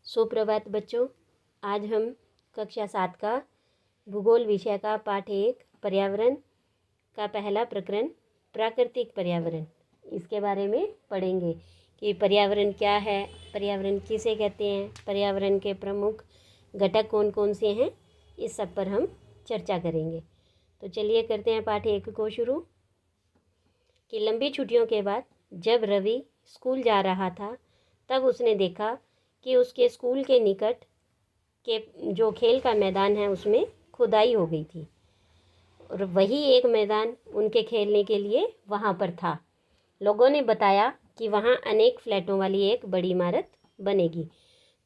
सुप्रभात बच्चों। आज हम कक्षा 7 का भूगोल विषय का पाठ 1 पर्यावरण का पहला प्रकरण प्राकृतिक पर्यावरण इसके बारे में पढ़ेंगे कि पर्यावरण क्या है, पर्यावरण किसे कहते हैं, पर्यावरण के प्रमुख घटक कौन कौन से हैं, इस सब पर हम चर्चा करेंगे। तो चलिए करते हैं पाठ 1 को शुरू। कि लंबी छुट्टियों के बाद जब रवि स्कूल जा रहा था तब उसने देखा कि उसके स्कूल के निकट के जो खेल का मैदान है उसमें खुदाई हो गई थी और वही एक मैदान उनके खेलने के लिए वहाँ पर था। लोगों ने बताया कि वहाँ अनेक फ्लैटों वाली एक बड़ी इमारत बनेगी।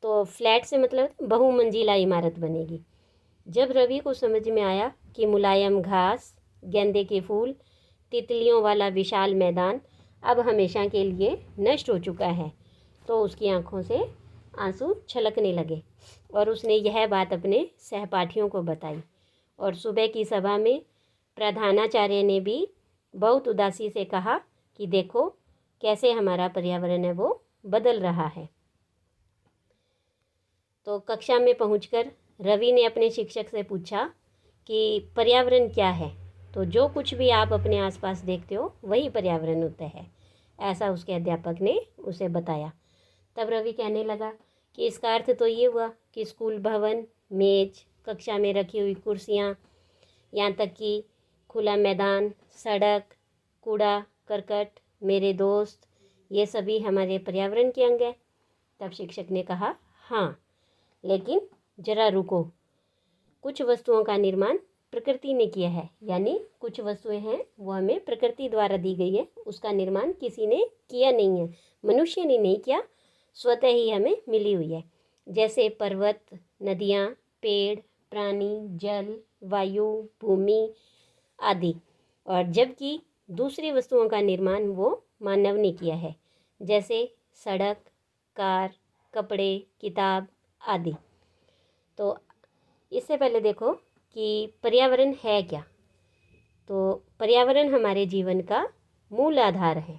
तो फ्लैट से मतलब बहुमंजिला इमारत बनेगी। जब रवि को समझ में आया कि मुलायम घास, गेंदे के फूल, तितलियों वाला विशाल मैदान अब हमेशा के लिए नष्ट हो चुका है, तो उसकी आंखों से आंसू छलकने लगे और उसने यह बात अपने सहपाठियों को बताई। और सुबह की सभा में प्रधानाचार्य ने भी बहुत उदासी से कहा कि देखो कैसे हमारा पर्यावरण है वो बदल रहा है। तो कक्षा में पहुंचकर रवि ने अपने शिक्षक से पूछा कि पर्यावरण क्या है। तो जो कुछ भी आप अपने आसपास देखते हो वही पर्यावरण होता है, ऐसा उसके अध्यापक ने उसे बताया। तब रवि कहने लगा कि इसका अर्थ तो ये हुआ कि स्कूल भवन, मेज, कक्षा में रखी हुई कुर्सियाँ, यहाँ तक कि खुला मैदान, सड़क, कूड़ा करकट, मेरे दोस्त, ये सभी हमारे पर्यावरण के अंग हैं। तब शिक्षक ने कहा, हाँ, लेकिन जरा रुको, कुछ वस्तुओं का निर्माण प्रकृति ने किया है, यानी कुछ वस्तुएं हैं वो हमें प्रकृति द्वारा दी गई है, उसका निर्माण किसी ने किया नहीं है, मनुष्य ने नहीं किया, स्वतः ही हमें मिली हुई है। जैसे पर्वत, नदियाँ, पेड़, प्राणी, जल, वायु, भूमि आदि। और जबकि दूसरी वस्तुओं का निर्माण वो मानव ने किया है, जैसे सड़क, कार, कपड़े, किताब आदि। तो इससे पहले देखो कि पर्यावरण है क्या। तो पर्यावरण हमारे जीवन का मूल आधार है।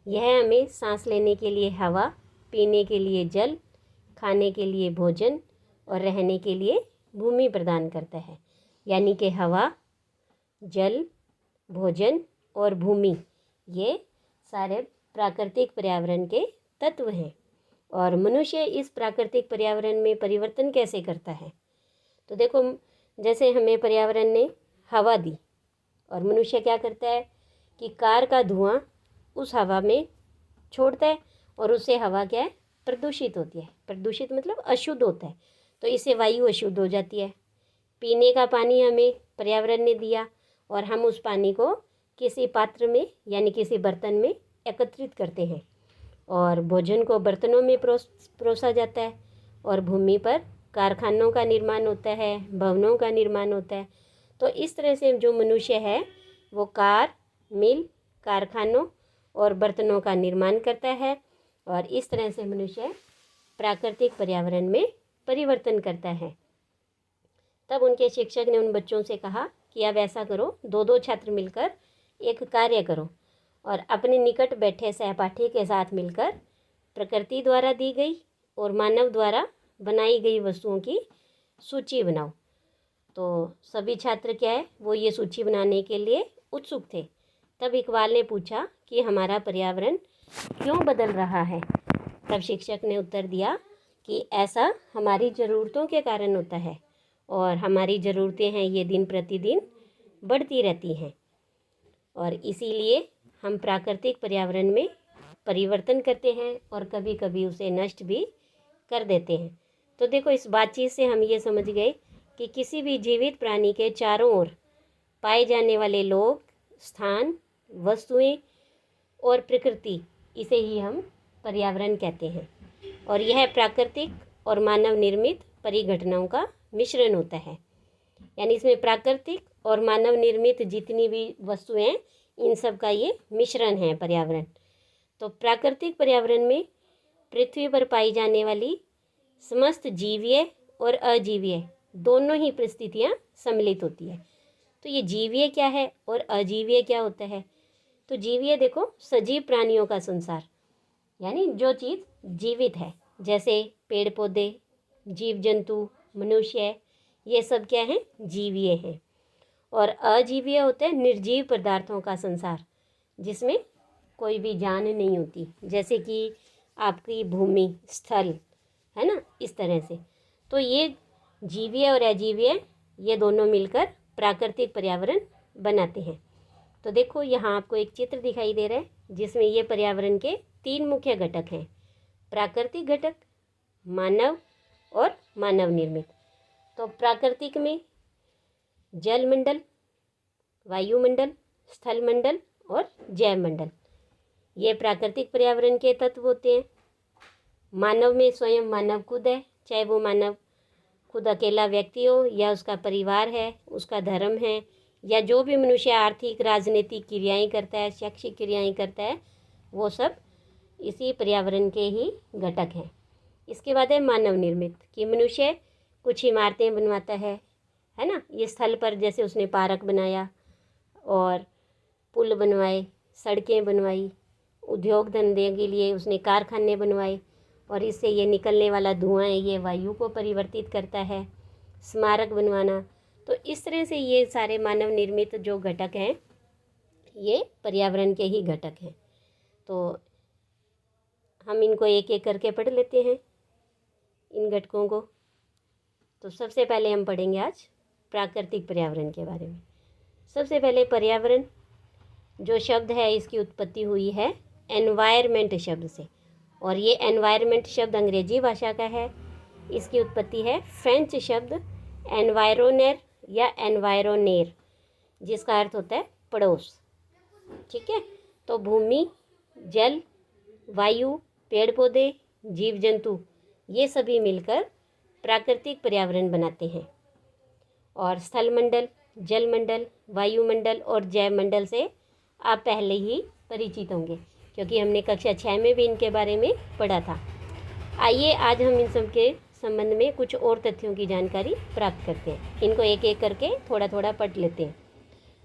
यह हमें सांस लेने के लिए हवा, पीने के लिए जल, खाने के लिए भोजन और रहने के लिए भूमि प्रदान करता है। यानी कि हवा, जल, भोजन और भूमि, ये सारे प्राकृतिक पर्यावरण के तत्व हैं। और मनुष्य इस प्राकृतिक पर्यावरण में परिवर्तन कैसे करता है। तो देखो, जैसे हमें पर्यावरण ने हवा दी और मनुष्य क्या करता है कि कार का धुआं उस हवा में छोड़ता है और उससे हवा क्या है, प्रदूषित होती है। प्रदूषित मतलब अशुद्ध होता है, तो इससे वायु अशुद्ध हो जाती है। पीने का पानी हमें पर्यावरण ने दिया और हम उस पानी को किसी पात्र में यानी किसी बर्तन में एकत्रित करते हैं और भोजन को बर्तनों में परोसा जाता है। और भूमि पर कारखानों का निर्माण होता है, भवनों का निर्माण होता है। तो इस तरह से जो मनुष्य है वो कार, मिल, कारखानों और बर्तनों का निर्माण करता है और इस तरह से मनुष्य प्राकृतिक पर्यावरण में परिवर्तन करता है। तब उनके शिक्षक ने उन बच्चों से कहा कि अब ऐसा करो, 2-2 छात्र मिलकर एक कार्य करो और अपने निकट बैठे सहपाठी के साथ मिलकर प्रकृति द्वारा दी गई और मानव द्वारा बनाई गई वस्तुओं की सूची बनाओ। तो सभी छात्र क्या है वो ये सूची बनाने के लिए उत्सुक थे। तब इकबाल ने पूछा कि हमारा पर्यावरण क्यों बदल रहा है। तब शिक्षक ने उत्तर दिया कि ऐसा हमारी ज़रूरतों के कारण होता है और हमारी ज़रूरतें हैं ये दिन प्रतिदिन बढ़ती रहती हैं और इसीलिए हम प्राकृतिक पर्यावरण में परिवर्तन करते हैं और कभी कभी उसे नष्ट भी कर देते हैं। तो देखो, इस बातचीत से हम ये समझ गए कि किसी भी जीवित प्राणी के चारों ओर पाए जाने वाले लोग, स्थान, वस्तुएं और प्रकृति, इसे ही हम पर्यावरण कहते हैं। और यह प्राकृतिक और मानव निर्मित परिघटनाओं का मिश्रण होता है। यानी इसमें प्राकृतिक और मानव निर्मित जितनी भी वस्तुएं हैं इन सब का ये मिश्रण है पर्यावरण। तो प्राकृतिक पर्यावरण में पृथ्वी पर पाई जाने वाली समस्त जीवीय और अजीवीय दोनों ही परिस्थितियाँ सम्मिलित होती है। तो ये जीवीय क्या है और अजीवीय क्या होता है। तो जीवीय देखो, सजीव प्राणियों का संसार, यानी जो चीज़ जीवित है जैसे पेड़ पौधे, जीव जंतु, मनुष्य, ये सब क्या हैं? जीवीय हैं। और अजीवीय होता है निर्जीव पदार्थों का संसार, जिसमें कोई भी जान नहीं होती, जैसे कि आपकी भूमि, स्थल, है ना, इस तरह से। तो ये जीवीय और अजीवीय, ये दोनों मिलकर प्राकृतिक पर्यावरण बनाते हैं। तो देखो यहाँ आपको एक चित्र दिखाई दे रहा है जिसमें ये पर्यावरण के 3 मुख्य घटक हैं: प्राकृतिक घटक, मानव और मानव निर्मित। तो प्राकृतिक में जलमंडल, वायुमंडल, स्थलमंडल और जैवमंडल, ये प्राकृतिक पर्यावरण के तत्व होते हैं। मानव में स्वयं मानव खुद है, चाहे वो मानव खुद अकेला व्यक्ति हो या उसका परिवार है, उसका धर्म है, या जो भी मनुष्य आर्थिक राजनीतिक क्रियाएं करता है, शैक्षिक क्रियाएं करता है, वो सब इसी पर्यावरण के ही घटक हैं। इसके बाद है मानव निर्मित, कि मनुष्य कुछ इमारतें बनवाता है ना, ये स्थल पर जैसे उसने पार्क बनाया और पुल बनवाए, सड़कें बनवाई, उद्योग धंधे के लिए उसने कारखाने बनवाए, और इससे ये निकलने वाला धुआं है ये वायु को परिवर्तित करता है, स्मारक बनवाना। तो इस तरह से ये सारे मानव निर्मित जो घटक हैं ये पर्यावरण के ही घटक हैं। तो हम इनको एक एक करके पढ़ लेते हैं, इन घटकों को। तो सबसे पहले हम पढ़ेंगे आज प्राकृतिक पर्यावरण के बारे में। सबसे पहले पर्यावरण जो शब्द है इसकी उत्पत्ति हुई है एनवायरमेंट शब्द से, और ये एनवायरमेंट शब्द अंग्रेजी भाषा का है। इसकी उत्पत्ति है फ्रेंच शब्द एनवायरोनेर या एनवायरोनेर, जिसका अर्थ होता है पड़ोस। ठीक है, तो भूमि, जल, वायु, पेड़ पौधे, जीव जंतु, ये सभी मिलकर प्राकृतिक पर्यावरण बनाते हैं। और स्थलमंडल, जलमंडल, वायुमंडल और जैवमंडल से आप पहले ही परिचित होंगे, क्योंकि हमने कक्षा 6 में भी इनके बारे में पढ़ा था। आइए आज हम इन सब के संबंध में कुछ और तथ्यों की जानकारी प्राप्त करते हैं। इनको एक एक करके थोड़ा थोड़ा पढ़ लेते हैं।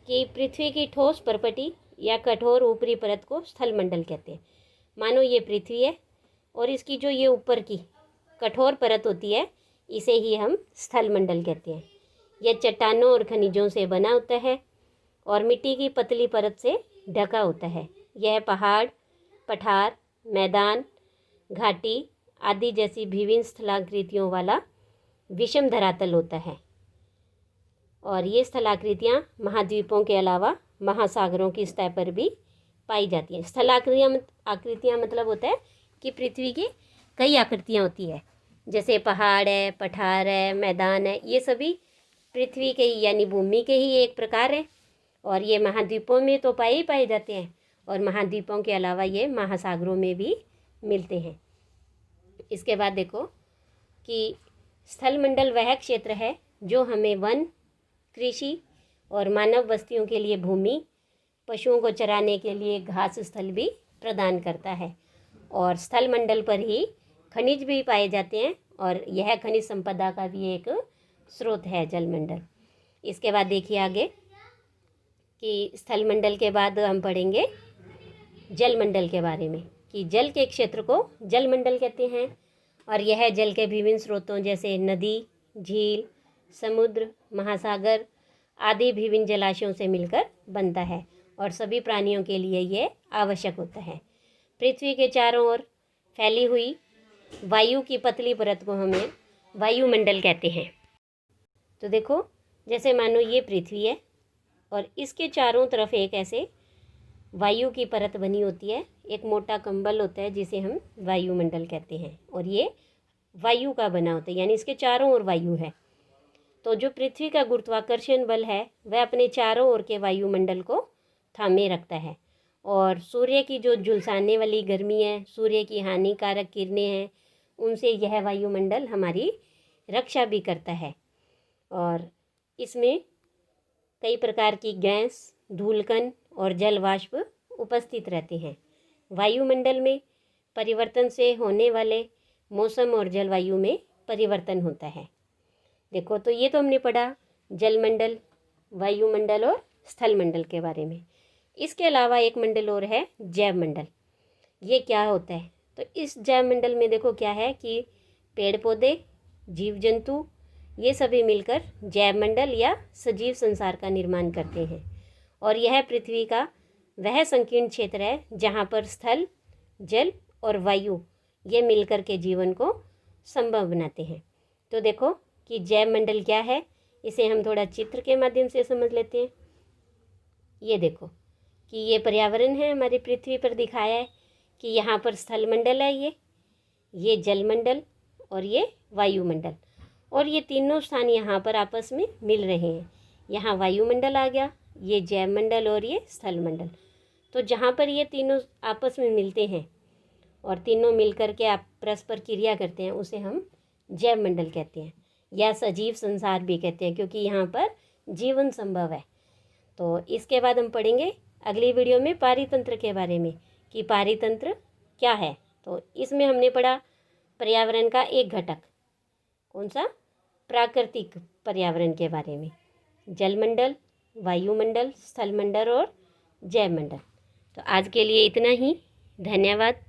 कि पृथ्वी की ठोस परपटी या कठोर ऊपरी परत को स्थलमंडल कहते हैं। मानो ये पृथ्वी है और इसकी जो ये ऊपर की कठोर परत होती है इसे ही हम स्थलमंडल कहते हैं। यह चट्टानों और खनिजों से बना होता है और मिट्टी की पतली परत से ढका होता है। यह पहाड़, पठार, मैदान, घाटी आदि जैसी विभिन्न स्थलाकृतियों वाला विषम धरातल होता है। और ये स्थलाकृतियाँ महाद्वीपों के अलावा महासागरों की सतह पर भी पाई जाती हैं। आकृतियाँ मतलब होता है कि पृथ्वी की कई आकृतियाँ होती है, जैसे पहाड़ है, पठार है, मैदान है, ये सभी पृथ्वी के ही यानी भूमि के ही एक प्रकार है। और ये महाद्वीपों में तो पाए जाते हैं, और महाद्वीपों के अलावा ये महासागरों में भी मिलते हैं। इसके बाद देखो कि स्थलमंडल वह क्षेत्र है जो हमें वन, कृषि और मानव बस्तियों के लिए भूमि, पशुओं को चराने के लिए घास स्थल भी प्रदान करता है। और स्थलमंडल पर ही खनिज भी पाए जाते हैं, और यह खनिज संपदा का भी एक स्रोत है जलमंडल। इसके बाद देखिए आगे कि स्थलमंडल के बाद हम पढ़ेंगे जलमंडल के बारे में, कि जल के क्षेत्र को जलमंडल कहते हैं। और यह जल के विभिन्न स्रोतों जैसे नदी, झील, समुद्र, महासागर आदि विभिन्न जलाशयों से मिलकर बनता है, और सभी प्राणियों के लिए ये आवश्यक होता है। पृथ्वी के चारों ओर फैली हुई वायु की पतली परत को हमें वायुमंडल कहते हैं। तो देखो जैसे मानो ये पृथ्वी है और इसके चारों तरफ एक ऐसे वायु की परत बनी होती है, एक मोटा कंबल होता है जिसे हम वायुमंडल कहते हैं, और ये वायु का बना होता है, यानी इसके चारों ओर वायु है। तो जो पृथ्वी का गुरुत्वाकर्षण बल है वह अपने चारों ओर के वायुमंडल को थामे रखता है, और सूर्य की जो झुलसाने वाली गर्मी है, सूर्य की हानिकारक किरणें हैं, उनसे यह वायुमंडल हमारी रक्षा भी करता है। और इसमें कई प्रकार की गैस, धूलकण और जल वाष्प उपस्थित रहते हैं। वायुमंडल में परिवर्तन से होने वाले मौसम और जलवायु में परिवर्तन होता है। देखो तो ये तो हमने पढ़ा जलमंडल, वायुमंडल और स्थलमंडल के बारे में। इसके अलावा एक मंडल और है जैवमंडल। ये क्या होता है? तो इस जैव मंडल में देखो क्या है कि पेड़ पौधे, जीव जंतु, ये सभी मिलकर जैव मंडल या सजीव संसार का निर्माण करते हैं। और यह पृथ्वी का वह संकीर्ण क्षेत्र है जहाँ पर स्थल, जल और वायु ये मिलकर के जीवन को संभव बनाते हैं। तो देखो कि जैव मंडल क्या है, इसे हम थोड़ा चित्र के माध्यम से समझ लेते हैं। ये देखो कि ये पर्यावरण है हमारी पृथ्वी पर दिखाया है कि यहाँ पर स्थल मंडल है, ये जल मंडल और ये वायुमंडल, और ये तीनों स्थान यहाँ पर आपस में मिल रहे हैं। यहाँ वायुमंडल आ गया, ये जैव मंडल और ये स्थल मंडल। तो जहाँ पर ये तीनों आपस में मिलते हैं और तीनों मिलकर के आप परस्पर क्रिया करते हैं, उसे हम जैव मंडल कहते हैं या सजीव संसार भी कहते हैं, क्योंकि यहाँ पर जीवन संभव है। तो इसके बाद हम पढ़ेंगे अगली वीडियो में पारितंत्र के बारे में कि पारितंत्र क्या है। तो इसमें हमने पढ़ा पर्यावरण का एक घटक, कौन सा, प्राकृतिक पर्यावरण के बारे में, जलमंडल, वायुमंडल, स्थलमंडल और जैव मंडल। तो आज के लिए इतना ही, धन्यवाद।